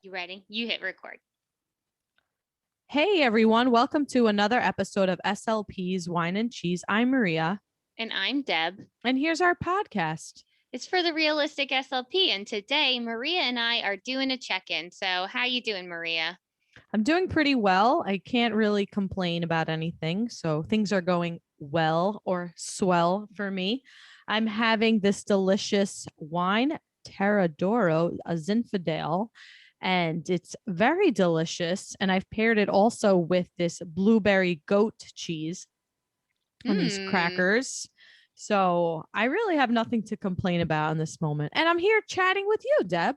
You ready? You hit record. Hey everyone, welcome to another episode of SLP's Wine and Cheese. I'm Maria. And I'm Deb. And here's our podcast. It's for the realistic SLP. And today, Maria and I are doing a check-in. So how you doing, Maria? I'm doing pretty well. I can't really complain about anything. So things are going well or swell for me. I'm having this delicious wine, Terradoro, a Zinfandel, and it's very delicious. And I've paired it also with this blueberry goat cheese and these crackers. So I really have nothing to complain about in this moment. And I'm here chatting with you, Deb.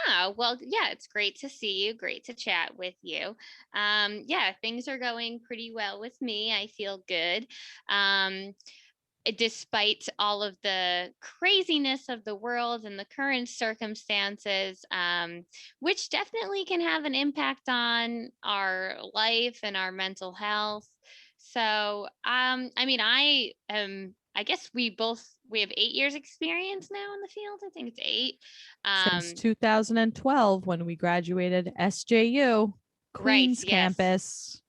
Oh, well, yeah, it's great to see you. Great to chat with you. Yeah, things are going pretty well with me. I feel good. Despite all of the craziness of the world and the current circumstances, which definitely can have an impact on our life and our mental health. So, I guess we have 8 years experience now in the field. I think it's 8. Since 2012, when we graduated SJU, Queens right, campus. Yes.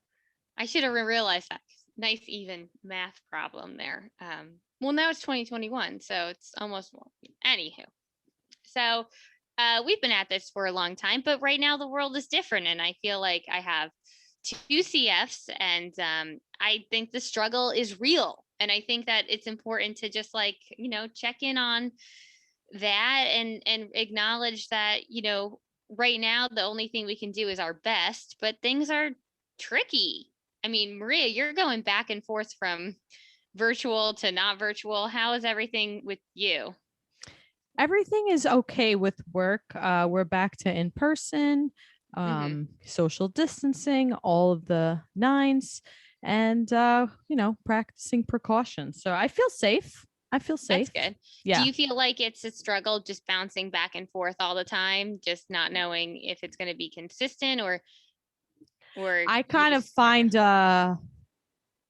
I should have realized that. Nice even math problem there. Well, now it's 2021, so it's almost, anywho. So we've been at this for a long time, but right now the world is different. And I feel like I have 2 CFs and I think the struggle is real. And I think that it's important to just check in on that and acknowledge that, right now the only thing we can do is our best, but things are tricky. I mean, Maria, you're going back and forth from virtual to not virtual. How is everything with you? Everything is okay with work. We're back to in person, social distancing, all of the nines, and practicing precautions. So I feel safe. That's good. Yeah. Do you feel like it's a struggle just bouncing back and forth all the time, just not knowing if it's going to be consistent or I kind of find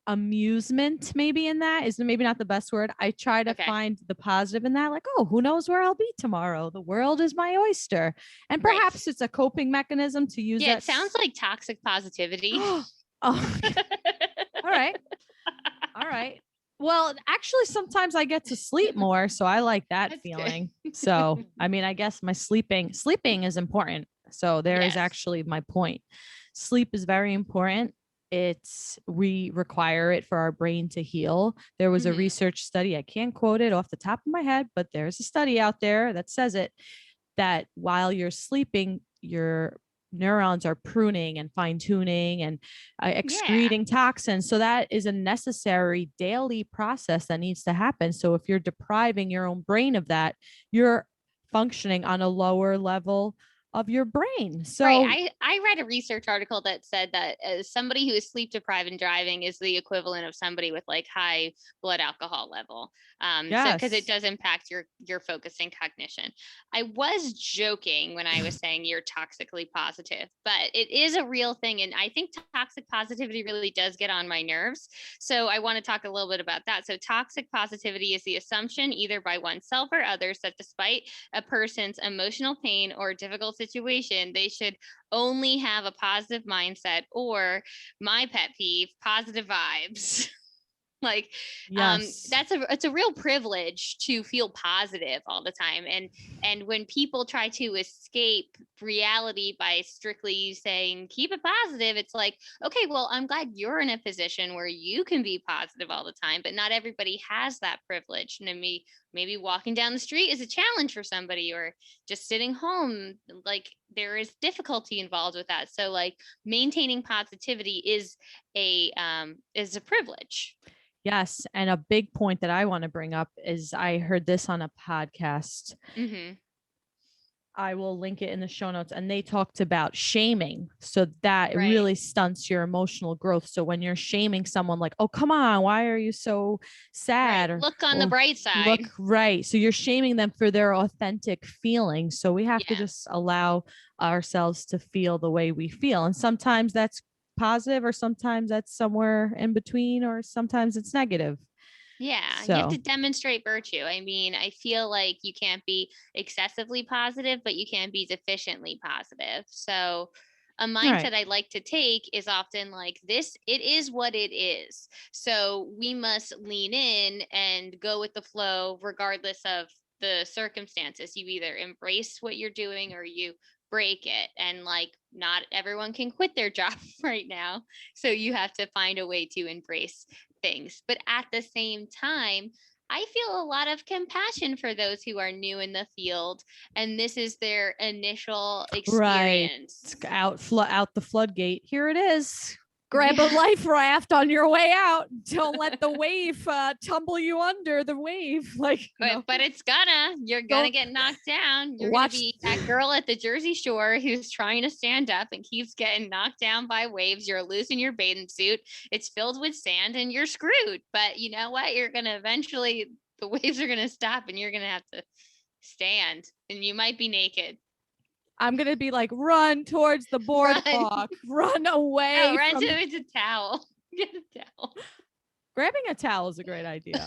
amusement maybe in that is maybe not the best word. I try to find the positive in that, like, oh, who knows where I'll be tomorrow? The world is my oyster. And perhaps it's a coping mechanism to use that. It sounds like toxic positivity. Oh, all right. Well, actually, sometimes I get to sleep more, so I like that That's feeling. So, I mean, I guess my sleeping is important. So there is actually my point. Sleep is very important. We require it for our brain to heal. There was a research study, I can't quote it off the top of my head, but there's a study out there that says that while you're sleeping, your neurons are pruning and fine tuning and excreting toxins. So that is a necessary daily process that needs to happen. So if you're depriving your own brain of that, you're functioning on a lower level of your brain. So right. I read a research article that said that somebody who is sleep deprived and driving is the equivalent of somebody with like high blood alcohol level. So because it does impact your focus and cognition. I was joking when I was saying you're toxically positive, but it is a real thing. And I think toxic positivity really does get on my nerves. So I want to talk a little bit about that. So toxic positivity is the assumption either by oneself or others that despite a person's emotional pain or difficult situation, they should only have a positive mindset, or my pet peeve, positive vibes. Like, it's a real privilege to feel positive all the time. And when people try to escape reality by strictly saying, keep it positive, it's like, okay, well, I'm glad you're in a position where you can be positive all the time, but not everybody has that privilege. And maybe walking down the street is a challenge for somebody, or just sitting home, like there is difficulty involved with that. So like maintaining positivity is a privilege. Yes. And a big point that I want to bring up is I heard this on a podcast. I will link it in the show notes, and they talked about shaming. So that really stunts your emotional growth. So when you're shaming someone like, oh, come on, why are you so sad? Or look on the bright side. So you're shaming them for their authentic feelings. So we have to just allow ourselves to feel the way we feel. And sometimes that's positive, or sometimes that's somewhere in between, or sometimes it's negative. Yeah, you have to demonstrate virtue. I mean, I feel like you can't be excessively positive, but you can't be deficiently positive. So a mindset I like to take is often like this, it is what it is. So we must lean in and go with the flow regardless of the circumstances. You either embrace what you're doing or you break it. And like not everyone can quit their job right now. So you have to find a way to embrace things. But at the same time, I feel a lot of compassion for those who are new in the field and this is their initial experience. Right. Out the floodgate. Here it is. Grab a life raft on your way out. Don't let the wave tumble you under the wave. Like, but you're gonna get knocked down. You're gonna be that girl at the Jersey Shore who's trying to stand up and keeps getting knocked down by waves. You're losing your bathing suit. It's filled with sand and you're screwed. But you know what? You're gonna eventually, the waves are gonna stop and you're gonna have to stand and you might be naked. I'm gonna be like, run towards the boardwalk, run away. No, run to a towel. Get a towel. Grabbing a towel is a great idea.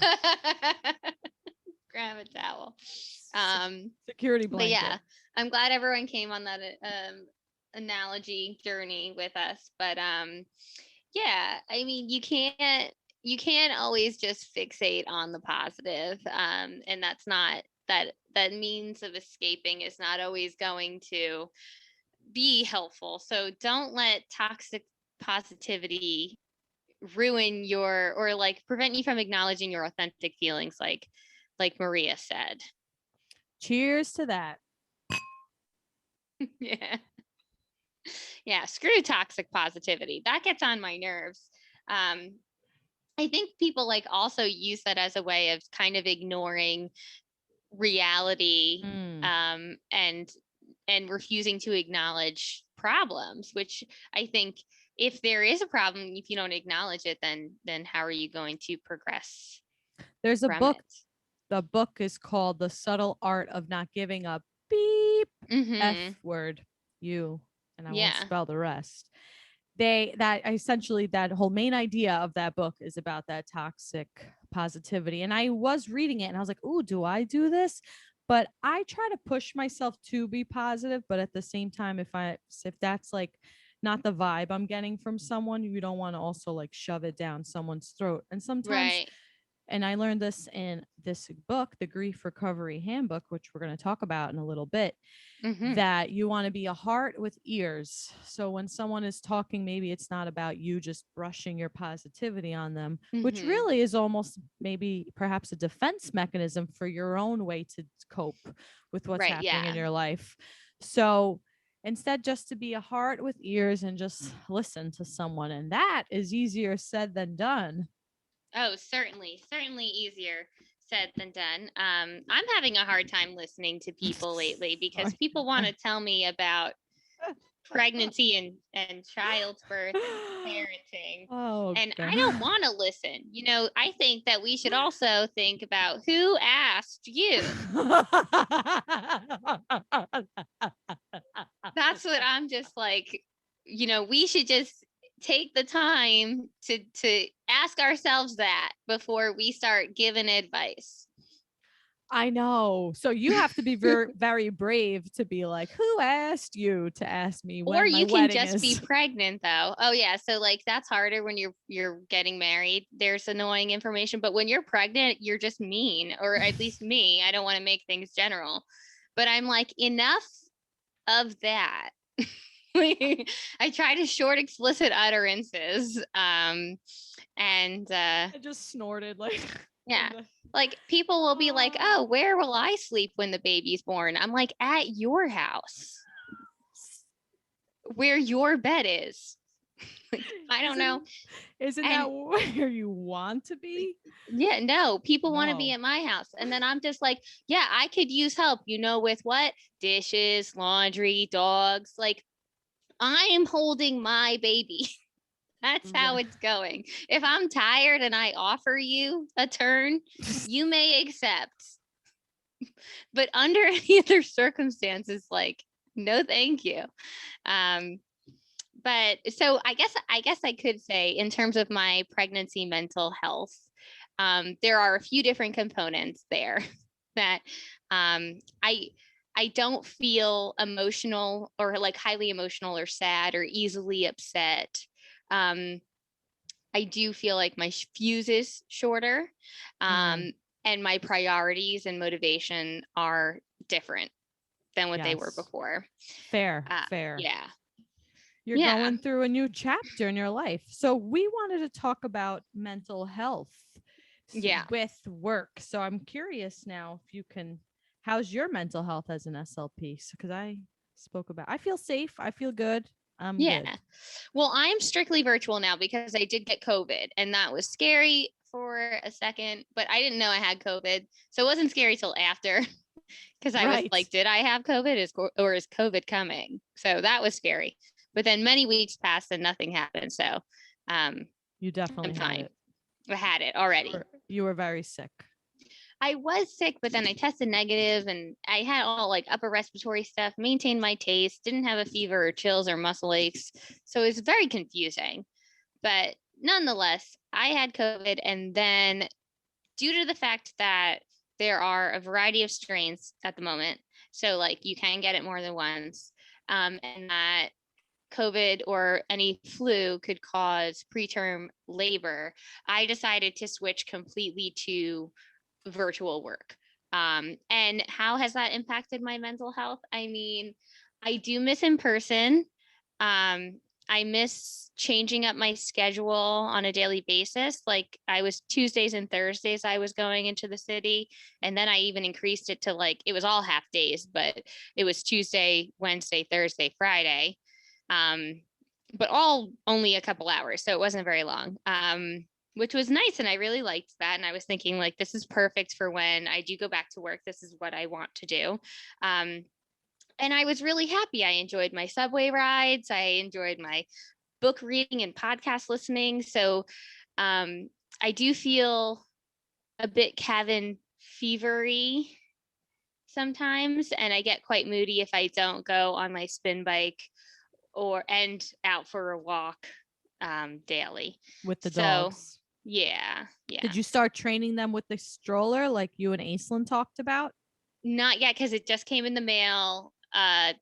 Grab a towel. Security blanket. But yeah, I'm glad everyone came on that analogy journey with us. But yeah, I mean, you can't always just fixate on the positive, and that's not that means of escaping is not always going to be helpful. So don't let toxic positivity ruin your or like prevent you from acknowledging your authentic feelings like Maria said. Cheers to that. Yeah, screw toxic positivity. That gets on my nerves. I think people like also use that as a way of kind of ignoring reality and refusing to acknowledge problems, which I think if there is a problem, if you don't acknowledge it, then how are you going to progress? There's a book. The book is called The Subtle Art of Not Giving a Beep F word you, and I won't spell the rest. That whole main idea of that book is about that toxic positivity. And I was reading it and I was like, oh, do I do this? But I try to push myself to be positive. But at the same time, if that's like not the vibe I'm getting from someone, you don't want to also like shove it down someone's throat. And sometimes, and I learned this in this book, The Grief Recovery Handbook, which we're going to talk about in a little bit, that you want to be a heart with ears. So when someone is talking, maybe it's not about you just brushing your positivity on them, which really is almost maybe perhaps a defense mechanism for your own way to cope with what's happening in your life. So instead, just to be a heart with ears and just listen to someone. And that is easier said than done. Oh, certainly easier said than done. I'm having a hard time listening to people lately because people want to tell me about pregnancy and childbirth and parenting. And I don't want to listen. You know, I think that we should also think about who asked you. That's what I'm just like, you know, we should just take the time to ask ourselves that before we start giving advice. I know. So you have to be very, very brave to be like, who asked you to ask me when my wedding is? Or you can just be pregnant though. Oh yeah. So like that's harder when you're getting married. There's annoying information, but when you're pregnant, you're just mean, or at least me. I don't want to make things general, but I'm like, enough of that. I try to short explicit utterances. And I just snorted like like people will be like, oh, where will I sleep when the baby's born? I'm like, at your house where your bed is. I don't know. Isn't that where you want to be? Yeah, no, people want to be at my house. And then I'm just like, yeah, I could use help, you know, with what? Dishes, laundry, dogs. Like, I am holding my baby. That's how it's going. If I'm tired and I offer you a turn, you may accept. But under any other circumstances, like, no, thank you. But so I guess I could say in terms of my pregnancy mental health, there are a few different components there that I don't feel emotional or like highly emotional or sad or easily upset. I do feel like my fuse is shorter, and my priorities and motivation are different than what they were before. Fair. Yeah. You're going through a new chapter in your life. So we wanted to talk about mental health with work. So I'm curious now if you can, how's your mental health as an SLP? Because I feel safe. I feel good. Good. Well, I'm strictly virtual now because I did get COVID, and that was scary for a second, but I didn't know I had COVID. So it wasn't scary till after, because I was like, did I have COVID? Or is COVID coming? So that was scary. But then many weeks passed and nothing happened. So you definitely had it. I had it already. You were very sick. I was sick, but then I tested negative and I had all like upper respiratory stuff, maintained my taste, didn't have a fever or chills or muscle aches. So it was very confusing. But nonetheless, I had COVID. And then due to the fact that there are a variety of strains at the moment, so like you can get it more than once, and that COVID or any flu could cause preterm labor, I decided to switch completely to virtual work. And how has that impacted my mental health? I mean, I do miss in person. I miss changing up my schedule on a daily basis. Like I was Tuesdays and Thursdays, I was going into the city. And then I even increased it to like, it was all half days, but it was Tuesday, Wednesday, Thursday, Friday. But all only a couple hours. So it wasn't very long. Which was nice. And I really liked that. And I was thinking like, this is perfect for when I do go back to work. This is what I want to do. And I was really happy. I enjoyed my subway rides. I enjoyed my book reading and podcast listening. So I do feel a bit cabin fevery sometimes. And I get quite moody if I don't go on my spin bike or out for a walk daily. With the dogs. Yeah. Did you start training them with the stroller like you and Aislinn talked about? Not yet, because it just came in the mail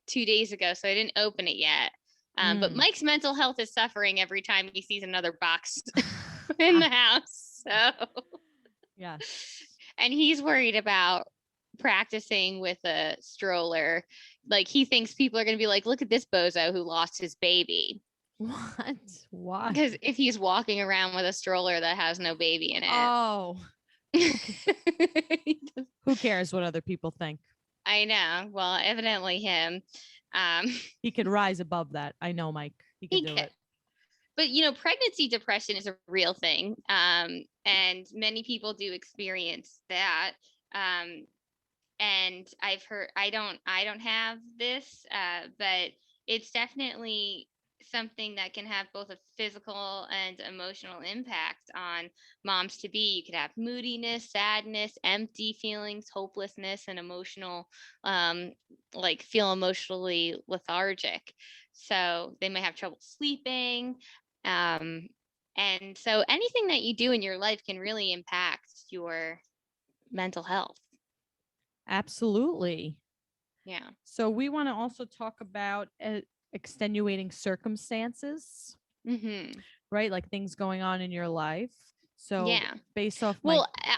2 days ago, so I didn't open it yet. But Mike's mental health is suffering every time he sees another box in the house. So yeah. And he's worried about practicing with a stroller. Like he thinks people are going to be like, look at this bozo who lost his baby. What? Why? Because if he's walking around with a stroller that has no baby in it. Oh. Who cares what other people think? I know. Well, evidently him. He could rise above that. I know, Mike. He could do it. But, you know, pregnancy depression is a real thing. And many people do experience that. And I've heard, I don't have this, but it's definitely something that can have both a physical and emotional impact on moms to be. You could have moodiness, sadness, empty feelings, hopelessness, and emotional, like feel emotionally lethargic. So they may have trouble sleeping. And so anything that you do in your life can really impact your mental health. Absolutely. Yeah. So we want to also talk about extenuating circumstances, right? Like things going on in your life. So based off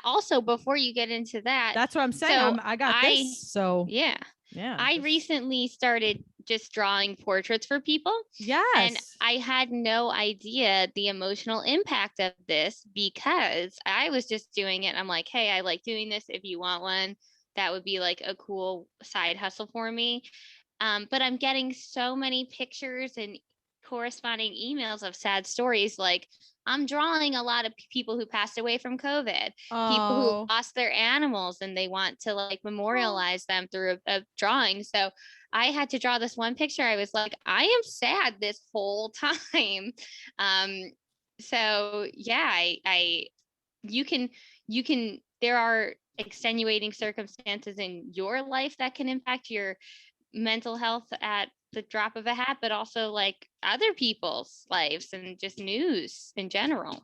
also before you get into that, that's what I'm saying. I got this. So yeah. I recently started just drawing portraits for people. Yes. And I had no idea the emotional impact of this because I was just doing it. I'm like, hey, I like doing this. If you want one, that would be like a cool side hustle for me. But I'm getting so many pictures and corresponding emails of sad stories. Like I'm drawing a lot of people who passed away from COVID, people who lost their animals and they want to like memorialize them through a drawing. So I had to draw this one picture. I was like, I am sad this whole time. So yeah, you can, there are extenuating circumstances in your life that can impact your mental health at the drop of a hat, but also like other people's lives and just news in general.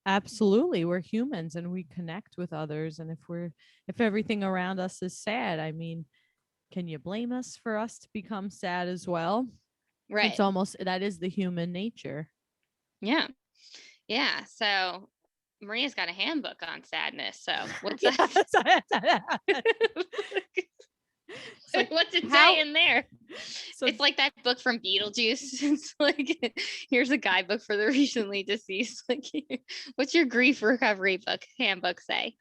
Absolutely. We're humans and we connect with others. And if everything around us is sad, I mean, can you blame us for us to become sad as well? Right. It's almost, that is the human nature. Yeah. Yeah. So Maria's got a handbook on sadness. So what's that? Like, what's it say in there? So it's like that book from Beetlejuice. It's like, here's a guidebook for the recently deceased. Like, what's your grief recovery book handbook say?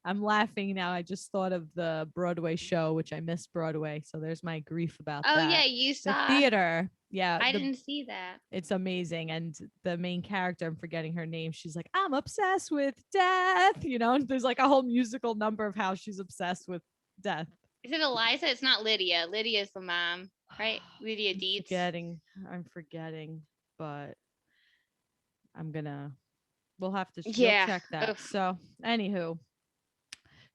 I'm laughing now. I just thought of the Broadway show, which I missed Broadway. So there's my grief about that. Oh yeah, you saw the theater. Yeah. I didn't see that. It's amazing. And the main character, I'm forgetting her name. She's like, I'm obsessed with death. You know, there's like a whole musical number of how she's obsessed with death. Is it Eliza? It's not Lydia. Lydia's the mom, right? Lydia Deetz. I'm forgetting, but we'll have to check that. Oof. So anywho,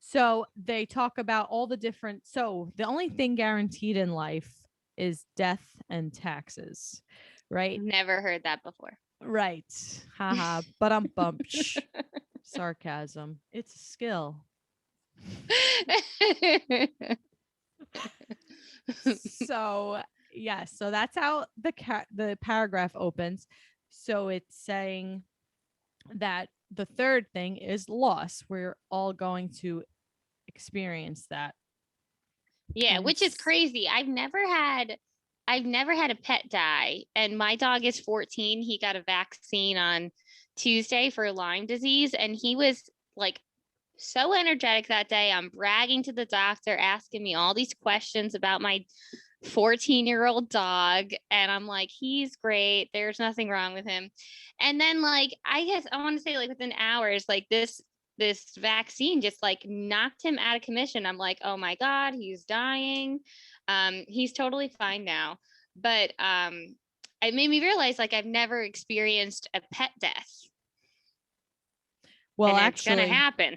so they talk about all the different, so the only thing guaranteed in life is death and taxes, right? Never heard that before. Right. Haha. But I'm bumped. Sarcasm. It's a skill. So yeah, so that's how the paragraph opens. So it's saying that the third thing is loss. We're all going to experience that. Yeah, and which is crazy. I've never had a pet die, and my dog is 14. He got a vaccine on Tuesday for Lyme disease, and he was like so energetic that day. I'm bragging to the doctor, asking me all these questions about my 14-year-old dog, and I'm like, he's great, there's nothing wrong with him. And then, like, I guess I want to say, like, within hours, like, this vaccine just like knocked him out of commission. I'm like, oh my God, he's dying. He's totally fine now, but it made me realize, like, I've never experienced a pet death. Well, and actually, it's gonna happen.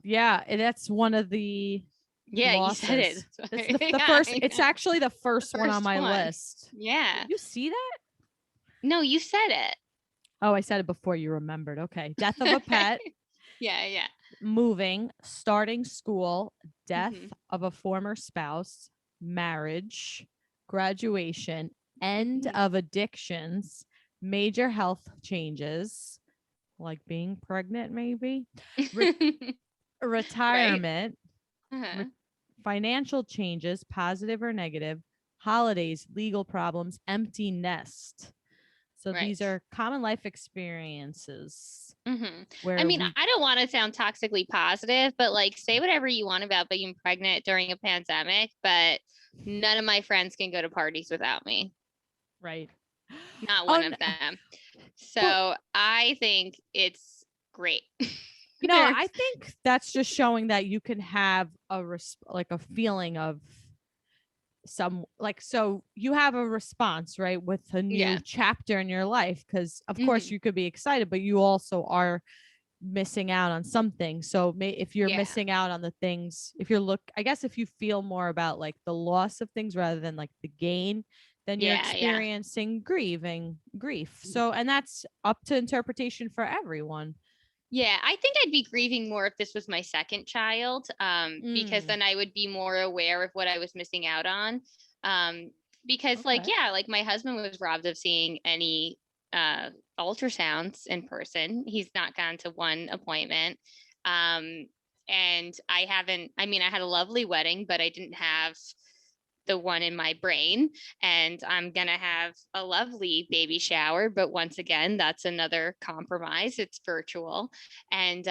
Yeah, and that's one of the losses. You said it. It's the first. It's actually the first one on my list. Yeah. You see that? No, you said it. Oh, I said it before you remembered. Okay. Death of a pet. Yeah. Moving, starting school, death of a former spouse, marriage, graduation, end of addictions, major health changes, like being pregnant, maybe, retirement, right. Financial changes, positive or negative, holidays, legal problems, empty nest. So these are common life experiences. I mean, I don't want to sound toxically positive, but like, say whatever you want about being pregnant during a pandemic, but none of my friends can go to parties without me. Right. Not one of them. So I think it's great. I think that's just showing that you can have a feeling of so you have a response, right, with a new chapter in your life, because of course you could be excited, but you also are missing out on something. So if you're missing out on the things, if you feel more about like the loss of things rather than like the gain, then you're experiencing grief. So, and that's up to interpretation for everyone. Yeah, I think I'd be grieving more if this was my second child, because then I would be more aware of what I was missing out on. Because like my husband was robbed of seeing any ultrasounds in person. He's not gone to one appointment. And I had a lovely wedding, but I didn't have the one in my brain, and I'm gonna have a lovely baby shower, but once again, that's another compromise. It's virtual, and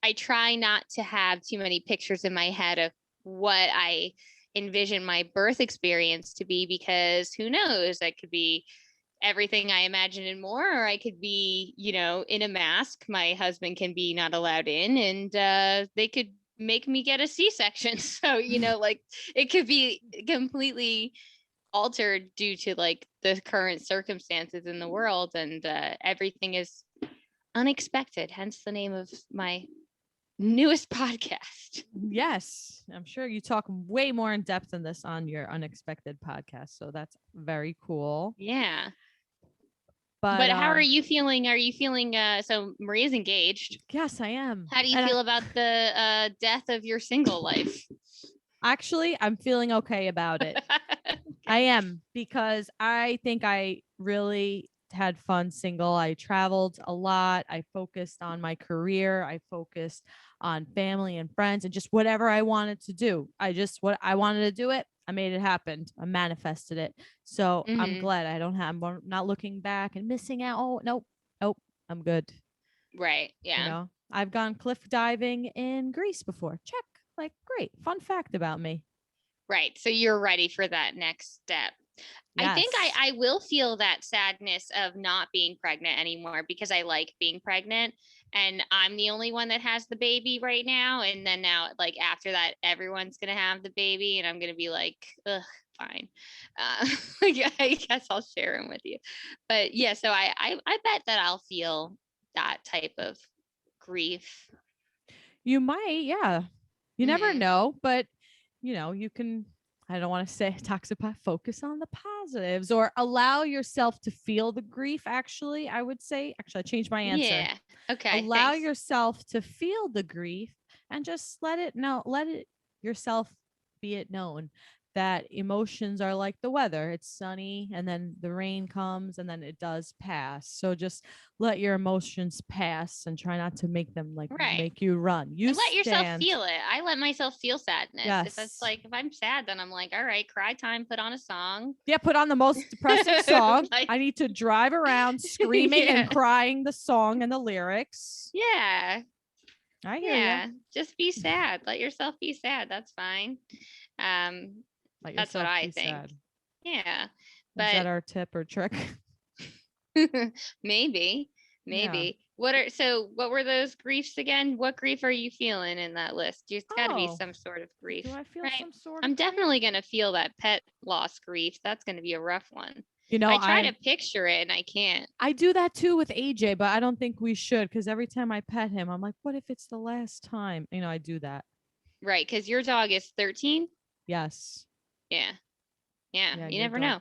I try not to have too many pictures in my head of what I envision my birth experience to be, because who knows, that could be everything I imagine and more, or I could be, in a mask my husband can be not allowed in, and they could make me get a C-section. So, like, it could be completely altered due to like the current circumstances in the world, and everything is unexpected, hence the name of my newest podcast. Yes, I'm sure you talk way more in depth than this on your unexpected podcast, so that's very cool. Yeah. But how are you feeling? Are you feeling so Maria's engaged? Yes, I am. How do you feel about the death of your single life? Actually, I'm feeling okay about it. Okay. I am, because I think I really had fun single. I traveled a lot. I focused on my career. I focused on family and friends and just whatever I wanted to do. What I wanted to do it. I made it happen. I manifested it. So I'm glad I'm not looking back and missing out. Oh, nope. I'm good. Right. Yeah. I've gone cliff diving in Greece before. Check. Like, great. Fun fact about me. Right. So you're ready for that next step. Yes. I think I will feel that sadness of not being pregnant anymore, because I like being pregnant and I'm the only one that has the baby right now. And then now, like, after that, everyone's going to have the baby and I'm going to be like, ugh, fine. I guess I'll share him with you. But yeah, so I bet that I'll feel that type of grief. You might, yeah. You never know, but you can, I don't want to say toxic, focus on the positives or allow yourself to feel the grief. Actually, I would say, I changed my answer. Yeah. Okay. Allow yourself to feel the grief and just let it yourself be it known that emotions are like the weather. It's sunny and then the rain comes and then it does pass. So just let your emotions pass and try not to make them make you run. You let yourself feel it. I let myself feel sadness. Yes. If I'm sad, then I'm like, all right, cry time, put on a song. Yeah, put on the most depressing song. I need to drive around screaming and crying the song and the lyrics. Yeah. I hear you. Just be sad. Let yourself be sad. That's fine. That's what I think. Sad. Yeah. But is that our tip or trick? maybe. Yeah. What were those griefs again? What grief are you feeling in that list? There's got to be some sort of grief. Do I feel some sort of I'm definitely going to feel that pet loss grief. That's going to be a rough one. I try to picture it and I can't. I do that too with AJ, but I don't think we should, because every time I pet him, I'm like, what if it's the last time? I do that. Right, because your dog is 13? Yes. Yeah. You never know.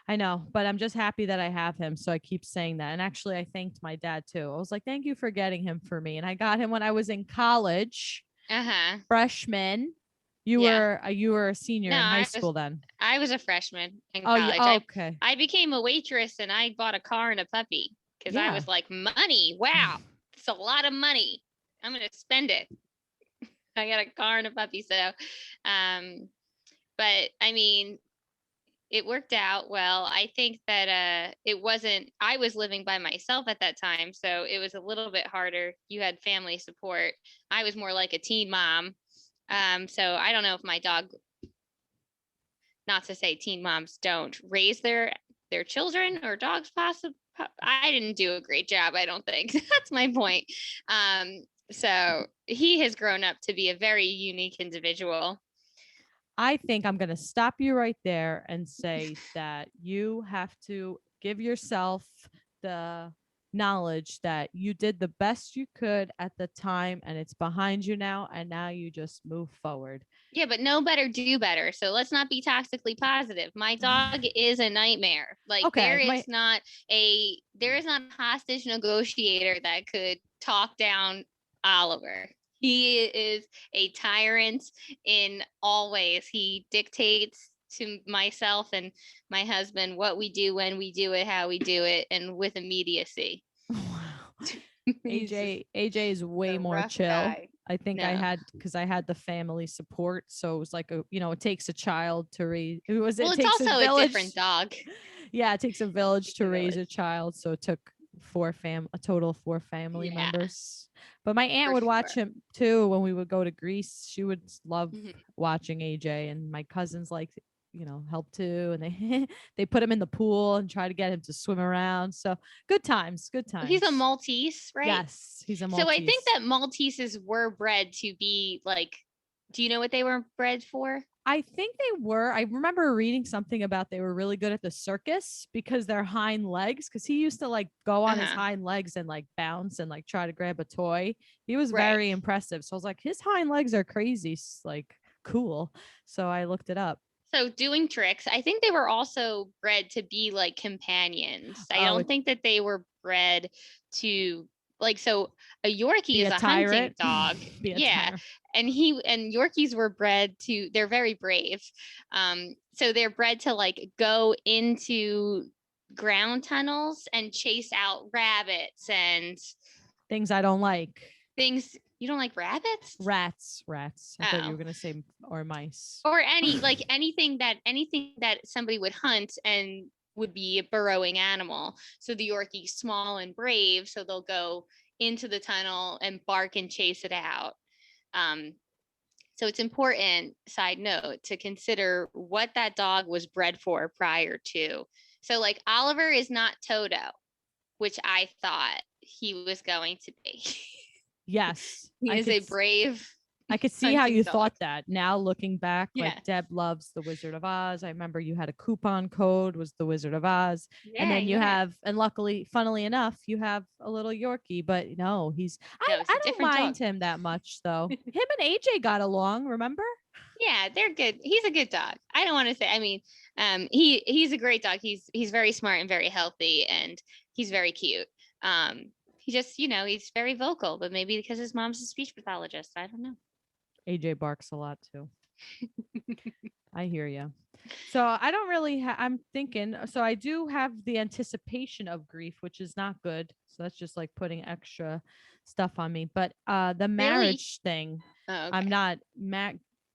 I know, but I'm just happy that I have him. So I keep saying that. And actually, I thanked my dad too. I was like, thank you for getting him for me. And I got him when I was in college. Freshman. You were a senior in high school then. I was a freshman in college. Okay. I became a waitress and I bought a car and a puppy because I was like, money. Wow. It's a lot of money. I'm going to spend it. I got a car and a puppy. So, but I mean, it worked out well. I think that I was living by myself at that time, so it was a little bit harder. You had family support. I was more like a teen mom. So I don't know if my dog, not to say teen moms don't raise their children or dogs possibly. I didn't do a great job, I don't think. That's my point. So he has grown up to be a very unique individual. I think I'm going to stop you right there and say that you have to give yourself the knowledge that you did the best you could at the time and it's behind you now, and now you just move forward. Yeah, but know better, do better. So let's not be toxically positive. My dog is a nightmare. Like there is not a hostage negotiator that could talk down Oliver. He is a tyrant in all ways. He dictates to myself and my husband what we do, when we do it, how we do it, and with immediacy. Wow. AJ is way more chill. Guy. I think because I had the family support. So it was like, it takes a child to raise. It's also a different dog. Yeah, it takes a village to raise a child. So it took a total of 4 family members. But my aunt would watch him too when we would go to Greece. She would love watching AJ, and my cousins help too. And they put him in the pool and try to get him to swim around. So good times. He's a Maltese, right? Yes, he's a Maltese. So I think that Malteses were bred to be like, do you know what they were bred for? I think they were. I remember reading something about they were really good at the circus because their hind legs, because he used to go on his hind legs and bounce and try to grab a toy. He was very impressive. So I was like, his hind legs are crazy, cool. So I looked it up. So doing tricks, I think they were also bred to be like companions. I don't think that they were bred to like, so a Yorkie is a hunting dog. Yeah. And Yorkies were bred to, they're very brave. So they're bred to like go into ground tunnels and chase out rabbits and things I don't like. Things you don't like? Rabbits? Rats. I thought you were gonna say or mice. Or anything that somebody would hunt and would be a burrowing animal. So the Yorkie's small and brave, so they'll go into the tunnel and bark and chase it out. So it's important, side note, to consider what that dog was bred for prior to. So like Oliver is not Toto, which I thought he was going to be. Yes. He is a brave. I could see how you thought that. Now looking back, like Deb loves The Wizard of Oz. I remember you had a coupon code, was The Wizard of Oz. And then you have, and luckily, funnily enough, you have a little Yorkie, but no, I don't mind him that much though. Him and AJ got along, remember? Yeah, they're good. He's a good dog. I don't want to say, I mean, he's a great dog. He's very smart and very healthy, and he's very cute. He just, he's very vocal, but maybe because his mom's a speech pathologist. I don't know. AJ barks a lot too. I hear you. So I don't really I'm thinking, so I do have the anticipation of grief, which is not good. So that's just like putting extra stuff on me. But the marriage thing, okay. I'm not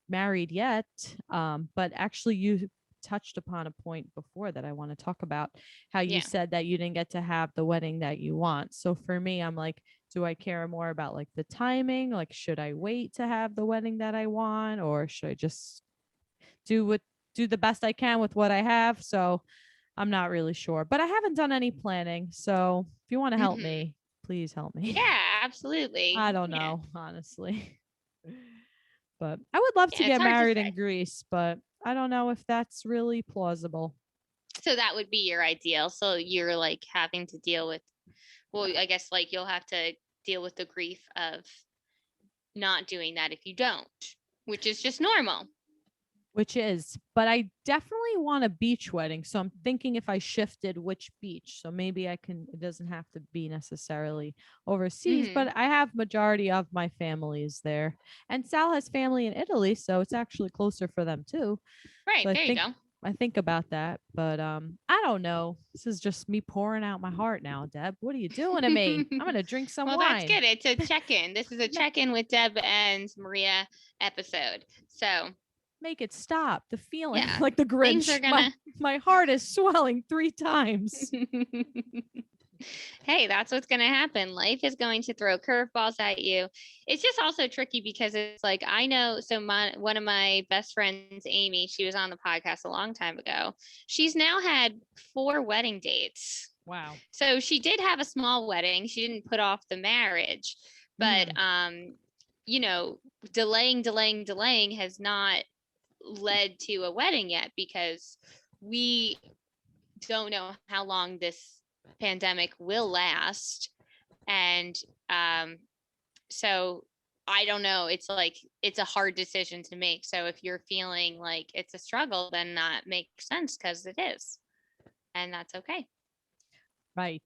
married yet. But actually you touched upon a point before that I want to talk about, how you said that you didn't get to have the wedding that you want. So for me, I'm like, do I care more about like the timing? Like, should I wait to have the wedding that I want, or should I just do the best I can with what I have? So I'm not really sure, but I haven't done any planning. So if you want to help me, please help me. Yeah, absolutely. I don't know, honestly, but I would love to get married in Greece, but I don't know if that's really plausible. So that would be your ideal. So you're like having to deal with, well, I guess like you'll have to deal with the grief of not doing that if you don't, which is just normal. But I definitely want a beach wedding. So I'm thinking if I shifted which beach, so maybe it doesn't have to be necessarily overseas, but I have majority of my family is there, and Sal has family in Italy. So it's actually closer for them too. Right. So there you go. I think about that, but I don't know. This is just me pouring out my heart now, Deb. What are you doing to me? I'm gonna drink some wine. Well, that's good. It's a check-in. This is a check-in with Deb and Maria episode. So make it stop. The feeling, like the Grinch. My heart is swelling 3 times. Hey, that's what's going to happen. Life is going to throw curveballs at you. It's just also tricky because it's like, I know, so one of my best friends, Amy, she was on the podcast a long time ago. She's now had 4 wedding dates. Wow. So she did have a small wedding. She didn't put off the marriage, but, delaying has not led to a wedding yet, because we don't know how long this pandemic will last. And so I don't know. It's like, it's a hard decision to make. So if you're feeling like it's a struggle, then that makes sense, because it is. And that's okay. Right.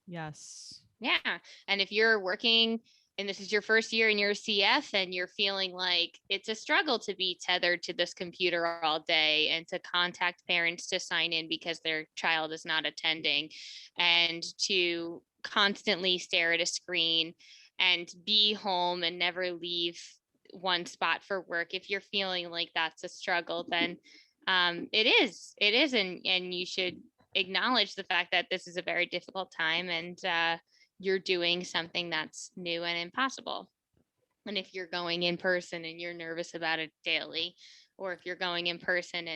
Yes. Yeah. And if you're working and this is your first year in your CF and you're feeling like it's a struggle to be tethered to this computer all day and to contact parents to sign in because their child is not attending, and to constantly stare at a screen and be home and never leave one spot for work, if you're feeling like that's a struggle, then it is. And you should acknowledge the fact that this is a very difficult time, and you're doing something that's new and impossible. And if you're going in person and you're nervous about it daily, or if you're going in person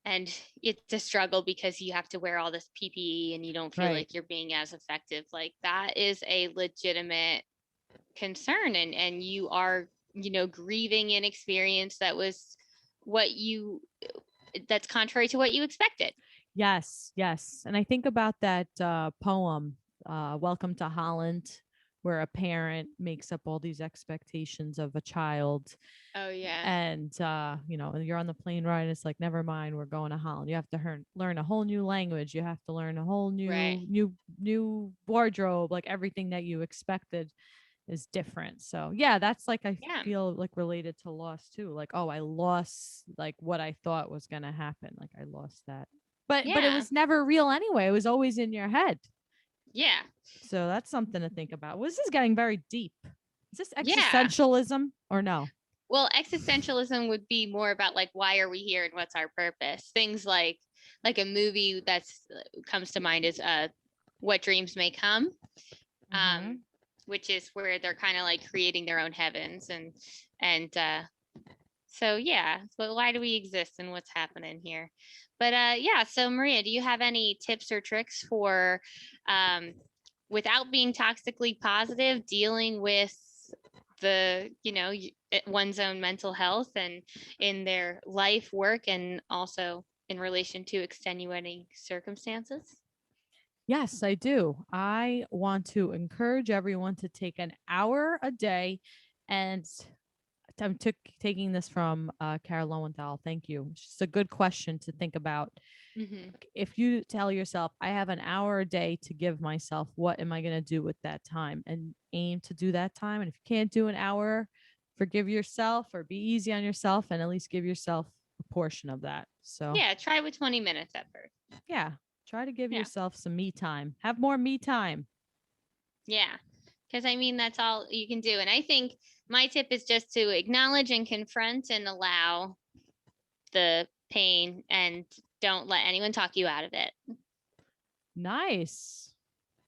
and it's a struggle because you have to wear all this PPE and you don't feel like you're being as effective, like that is a legitimate concern. And you are, grieving an experience that was that's contrary to what you expected. Yes. And I think about that poem, Welcome to Holland, where a parent makes up all these expectations of a child. Oh yeah. And you're on the plane ride and it's like, never mind, we're going to Holland. You have to learn a whole new language. You have to learn a whole new wardrobe. Like everything that you expected is different. So yeah, that's like, I feel like related to loss too. Like, oh, I lost like what I thought was gonna happen. Like I lost that. But it was never real anyway. It was always in your head. Yeah. So that's something to think about. Well, this is getting very deep. Is this existentialism or no? Well, existentialism would be more about like, why are we here and what's our purpose? Things like a movie that's comes to mind is What Dreams May Come, which is where they're kind of like creating their own heavens and so yeah. But why do we exist and what's happening here? But so Maria, do you have any tips or tricks for without being toxically positive, dealing with the one's own mental health and in their life, work, and also in relation to extenuating circumstances? Yes, I do. I want to encourage everyone to take an hour a day, and I'm taking this from Carol Lowenthal. Thank you. It's just a good question to think about. If you tell yourself, I have an hour a day to give myself, what am I going to do with that time? And aim to do that time. And if you can't do an hour, forgive yourself or be easy on yourself and at least give yourself a portion of that. So yeah, try with 20 minutes at first. Yeah. Try to give yourself some me time. Have more me time. Yeah. Because I mean, that's all you can do. And I think my tip is just to acknowledge and confront and allow the pain and don't let anyone talk you out of it. Nice.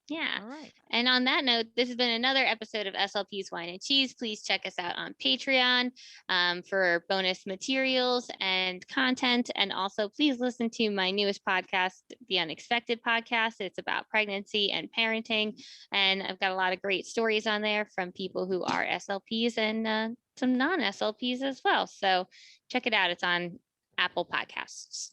Yeah. All right. And on that note, this has been another episode of SLP's Wine and Cheese. Please check us out on Patreon for bonus materials and content. And also, please listen to my newest podcast, The Unexpected Podcast. It's about pregnancy and parenting. And I've got a lot of great stories on there from people who are SLPs and some non-SLPs as well. So check it out. It's on Apple Podcasts.